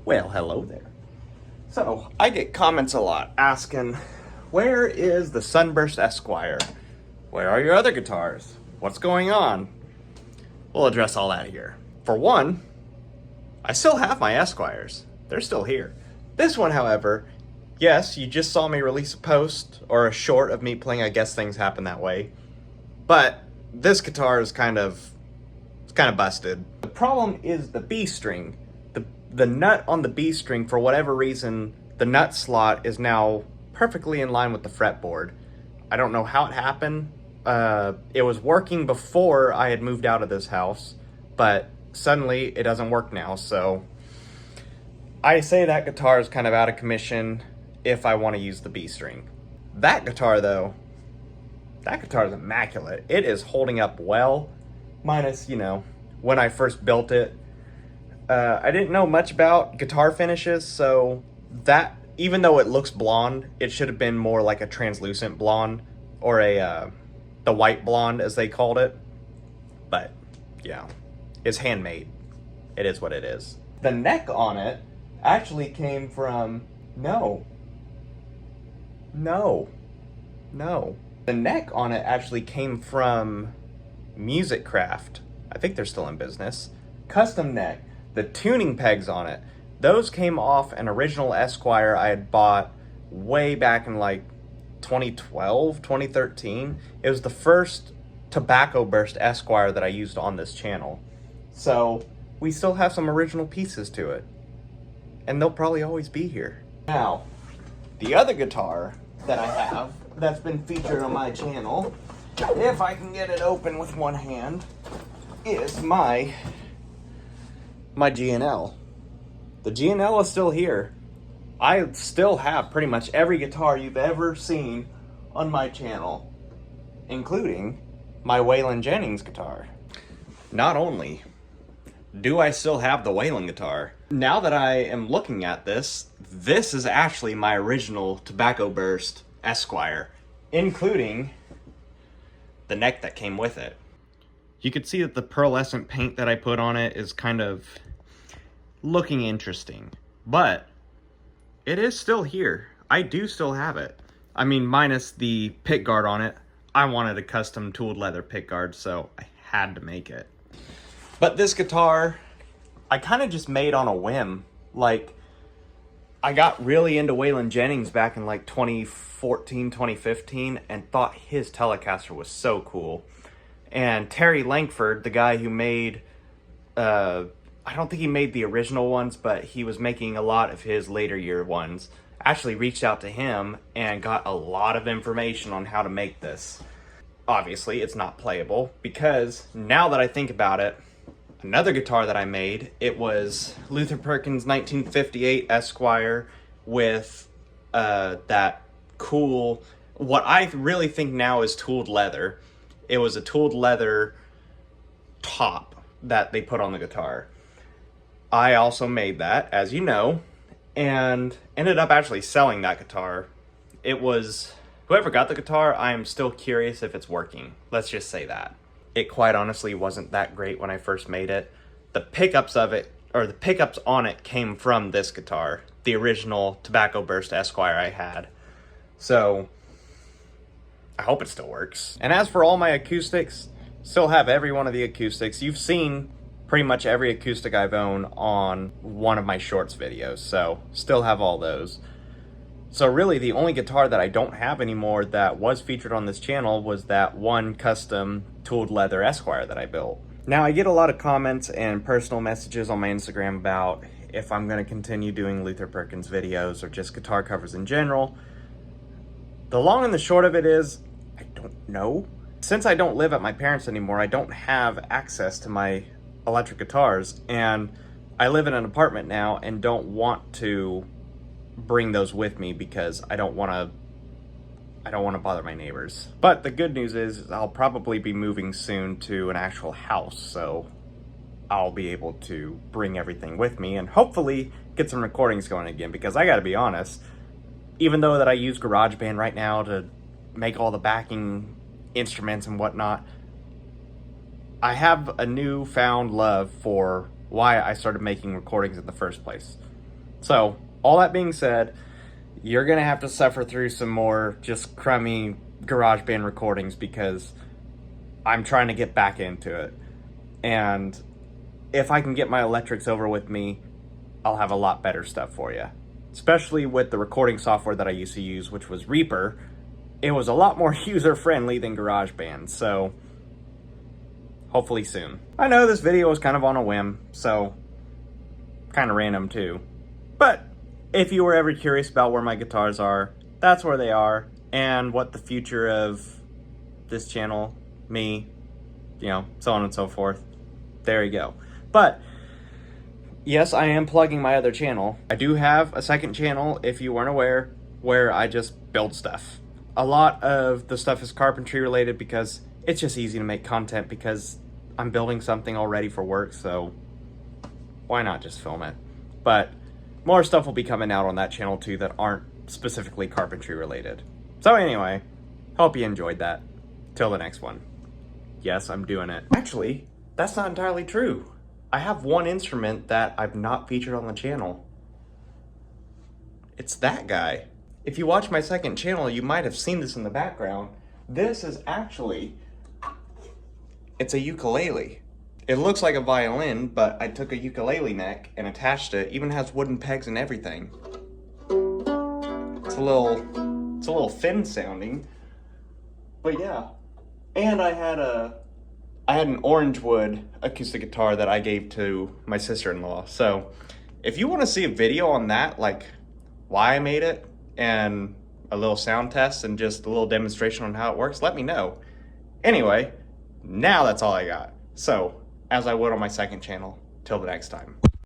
Well, hello there. So, I get comments a lot asking, where is the Sunburst Esquire? Where are your other guitars? What's going on? We'll address all that here. For one, I still have my Esquires. They're still here. This one, however, yes, you just saw me release a post or a short of me playing I Guess Things Happen That Way. But this guitar is kind of busted. The problem is the B string. The nut on the B string, for whatever reason, the nut slot is now perfectly in line with the fretboard. I don't know how it happened. It was working before I had moved out of this house, but suddenly it doesn't work now, so I say that guitar is kind of out of commission if I want to use the B string. That guitar, though, that guitar is immaculate. It is holding up well, minus, when I first built it. I didn't know much about guitar finishes, so that, even though it looks blonde, it should have been more like a translucent blonde, or the white blonde as they called it. But yeah, it's handmade. It is what it is. The neck on it actually came from, no. The neck on it actually came from Music Craft. I think they're still in business. Custom neck. The tuning pegs on it, those came off an original Esquire I had bought way back in like 2012, 2013. It was the first tobacco burst Esquire that I used on this channel. So we still have some original pieces to it. And they'll probably always be here. Now, the other guitar that I have that's been featured on my channel, if I can get it open with one hand, is my G&L. The G&L is still here. I still have pretty much every guitar you've ever seen on my channel, including my Waylon Jennings guitar. Not only do I still have the Waylon guitar, now that I am looking at this is actually my original Tobacco Burst Esquire, including the neck that came with it. You could see that the pearlescent paint that I put on it is kind of looking interesting, but it is still here. I do still have it. I mean, minus the pick guard on it. I wanted a custom tooled leather pick guard, so I had to make it. But this guitar, I kind of just made on a whim. Like, I got really into Waylon Jennings back in like 2014, 2015, and thought his Telecaster was so cool. And Terry Langford, the guy who made, I don't think he made the original ones, but he was making a lot of his later year ones, actually reached out to him and got a lot of information on how to make this. Obviously, it's not playable, because now that I think about it, another guitar that I made, it was Luther Perkins' 1958 Esquire with that cool, what I really think now is tooled leather. It was a tooled leather top that they put on the guitar. I also made that, as you know, and ended up actually selling that guitar. It was, whoever got the guitar, I am still curious if it's working. Let's just say that. It quite honestly wasn't that great when I first made it. The pickups of it, or the pickups on it, came from this guitar, the original Tobacco Burst Esquire I had. So I hope it still works. And as for all my acoustics, still have every one of the acoustics. You've seen pretty much every acoustic I've owned on one of my shorts videos, so still have all those. So really the only guitar that I don't have anymore that was featured on this channel was that one custom tooled leather Esquire that I built. Now, I get a lot of comments and personal messages on my Instagram about if I'm going to continue doing Luther Perkins videos or just guitar covers in general. The long and the short of it is, I don't know. Since I don't live at my parents' anymore, I don't have access to my electric guitars, and I live in an apartment now and don't want to bring those with me because I don't want to bother my neighbors. But the good news is I'll probably be moving soon to an actual house, so I'll be able to bring everything with me and hopefully get some recordings going again, because I gotta be honest, even though that I use GarageBand right now to make all the backing instruments and whatnot, I have a newfound love for why I started making recordings in the first place. So, all that being said, you're going to have to suffer through some more just crummy GarageBand recordings because I'm trying to get back into it. And if I can get my electrics over with me, I'll have a lot better stuff for you. Especially with the recording software that I used to use, which was Reaper. It was a lot more user-friendly than GarageBand, so hopefully soon. I know this video was kind of on a whim, so kind of random too. But if you were ever curious about where my guitars are, that's where they are, and what the future of this channel, me, you know, so on and so forth. There you go. But yes, I am plugging my other channel. I do have a second channel, if you weren't aware, where I just build stuff. A lot of the stuff is carpentry related because it's just easy to make content because I'm building something already for work, so why not just film it? But more stuff will be coming out on that channel too that aren't specifically carpentry related. So anyway, hope you enjoyed that. Till the next one. Yes, I'm doing it. Actually, that's not entirely true. I have one instrument that I've not featured on the channel. It's that guy. If you watch my second channel, you might have seen this in the background. This is actually, it's a ukulele. It looks like a violin, but I took a ukulele neck and attached it. Even has wooden pegs and everything. It's a little thin sounding, but yeah. And I had an orange wood acoustic guitar that I gave to my sister-in-law. So if you want to see a video on that, like why I made it and a little sound test and just a little demonstration on how it works, let me know. Anyway, now that's all I got. So, as I would on my second channel, till the next time.